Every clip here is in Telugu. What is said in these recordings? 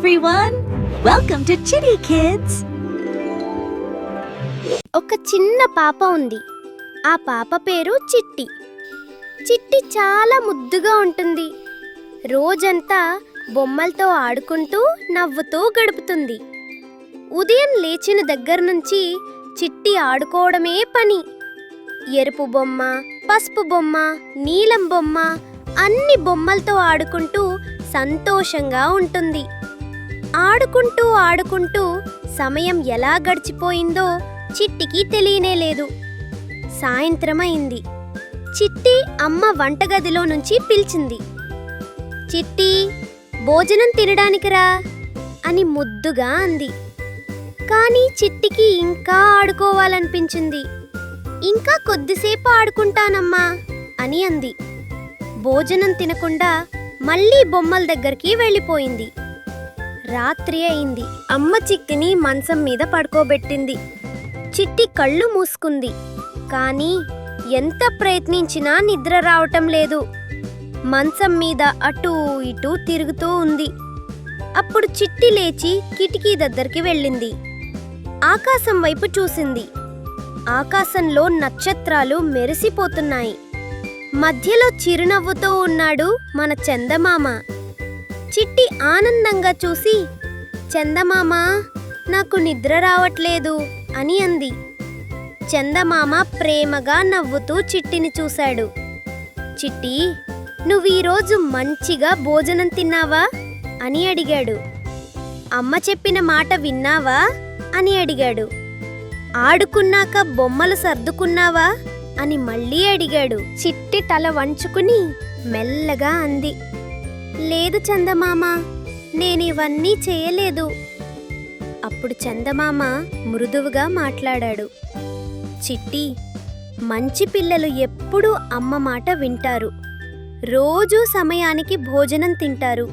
everyone! Welcome to Chitty Kids! ఒక చిన్న పాప ఉంది. ఆ పాప పేరు చిట్టి. చిట్టి చాలా ముద్దుగా ఉంటుంది. రోజంతా బొమ్మలతో ఆడుకుంటూ నవ్వుతూ గడుపుతుంది. ఉదయం లేచిన దగ్గర నుంచి చిట్టి ఆడుకోవడమే పని. ఎరుపు బొమ్మ, పసుపు బొమ్మ, నీలం బొమ్మ అన్ని బొమ్మలతో ఆడుకుంటూ సంతోషంగా ఉంటుంది. ఆడుకుంటూ సమయం ఎలా గడిచిపోయిందో చిట్టికి తెలియనేలేదు. సాయంత్రం అయింది. చిట్టి అమ్మ వంటగదిలో నుంచి పిలిచింది. చిట్టి, భోజనం తినడానికి రా అని ముద్దుగా అంది. కానీ చిట్టికి ఇంకా ఆడుకోవాలనిపించింది. ఇంకా కొద్దిసేపు ఆడుకుంటానమ్మా అని అంది. భోజనం తినకుండా మళ్ళీ బొమ్మల దగ్గరికి వెళ్ళిపోయింది. రాత్రి అయింది. అమ్మ చిట్టిని మంచం మీద పడుకోబెట్టింది. చిట్టి కళ్ళు మూసుకుంది. కానీ ఎంత ప్రయత్నించినా నిద్ర రావటం లేదు. మంచం మీద అటూ ఇటూ తిరుగుతూ ఉంది. అప్పుడు చిట్టి లేచి కిటికీ దగ్గరికి వెళ్ళింది. ఆకాశం వైపు చూసింది. ఆకాశంలో నక్షత్రాలు మెరిసిపోతున్నాయి. మధ్యలో చిరునవ్వుతో ఉన్నాడు మన చందమామ. చిట్టి ఆనందంగా చూసి, చందమామ, నాకు నిద్ర రావట్లేదు అని అంది. చందమామ ప్రేమగా నవ్వుతూ చిట్టిని చూశాడు. చిట్టి, నువ్వు ఈరోజు మంచిగా భోజనం తిన్నావా అని అడిగాడు. అమ్మ చెప్పిన మాట విన్నావా అని అడిగాడు. ఆడుకున్నాక బొమ్మలు సర్దుకున్నావా అని మళ్ళీ అడిగాడు. చిట్టి తల వంచుకుని మెల్లగా అంది, లేదు చందమామ, నేనివన్నీ చేయలేదు. అప్పుడు చందమామ మృదువుగా మాట్లాడాడు. చిట్టి, మంచి పిల్లలు ఎప్పుడూ అమ్మ మాట వింటారు. రోజూ సమయానికి భోజనం తింటారు.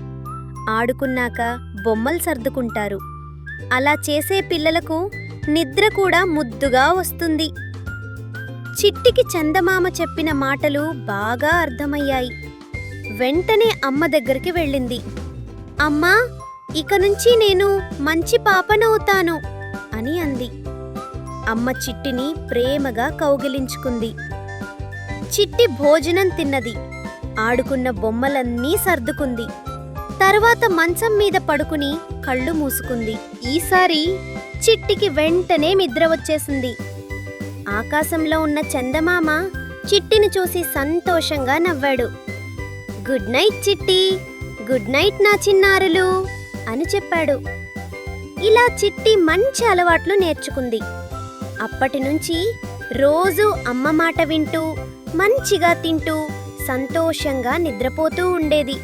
ఆడుకున్నాక బొమ్మలు సర్దుకుంటారు. అలా చేసే పిల్లలకు నిద్ర కూడా ముద్దుగా వస్తుంది. చిట్టికి చందమామ చెప్పిన మాటలు బాగా అర్థమయ్యాయి. వెంటనే అమ్మ దగ్గరికి వెళ్ళింది. అమ్మా, ఇక నుంచి నేను మంచి పాపనవుతాను అని అంది. అమ్మ చిట్టిని ప్రేమగా కౌగిలించుకుంది. చిట్టి భోజనం తిన్నది. ఆడుకున్న బొమ్మలన్నీ సర్దుకుంది. తర్వాత మంచం మీద పడుకుని కళ్ళు మూసుకుంది. ఈసారి చిట్టికి వెంటనే నిద్ర వచ్చేసింది. ఆకాశంలో ఉన్న చందమామ చిట్టిని చూసి సంతోషంగా నవ్వాడు. గుడ్ నైట్ చిట్టి, గుడ్ నైట్ నా చిన్నారులు అని చెప్పాడు. ఇలా చిట్టి మంచి అలవాట్లు నేర్చుకుంది. అప్పటినుంచి రోజూ అమ్మ మాట వింటూ మంచిగా తింటూ సంతోషంగా నిద్రపోతూ ఉండేది.